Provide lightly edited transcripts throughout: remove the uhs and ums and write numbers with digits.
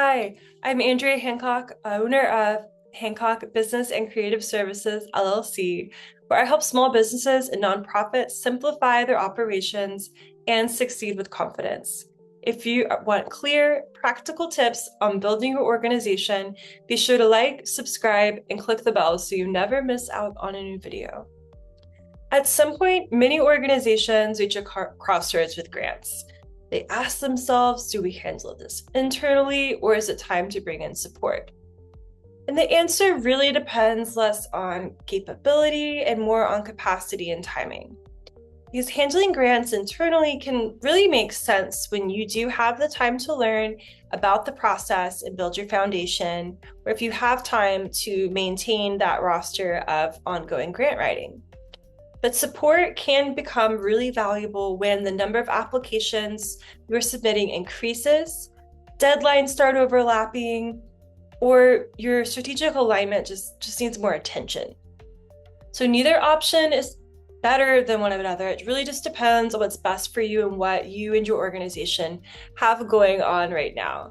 Hi, I'm Andrea Hancock, owner of Hancock Business and Creative Services, LLC, where I help small businesses and nonprofits simplify their operations and succeed with confidence. If you want clear, practical tips on building your organization, be sure to like, subscribe, and click the bell so you never miss out on a new video. At some point, many organizations reach a crossroads with grants. They ask themselves, do we handle this internally, or is it time to bring in support? And the answer really depends less on capability and more on capacity and timing. Because handling grants internally can really make sense when you do have the time to learn about the process and build your foundation, or if you have time to maintain that roster of ongoing grant writing. But support can become really valuable when the number of applications you're submitting increases, deadlines start overlapping, or your strategic alignment just needs more attention. So neither option is better than one another. It really just depends on what's best for you and what you and your organization have going on right now.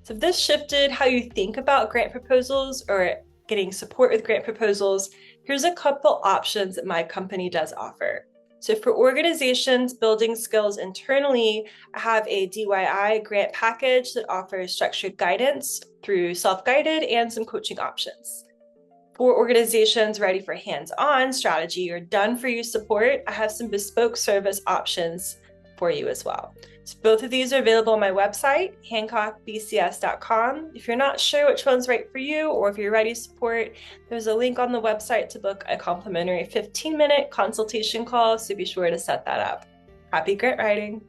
So if this shifted how you think about grant proposals or getting support with grant proposals, here's a couple options that my company does offer. So for organizations building skills internally, I have a DIY grant package that offers structured guidance through self-guided and some coaching options. For organizations ready for hands-on strategy or done-for-you support, I have some bespoke service options for you as well. So both of these are available on my website, hancockbcs.com. If you're not sure which one's right for you, or if you're ready to support, there's a link on the website to book a complimentary 15-minute consultation call, so be sure to set that up. Happy grant writing!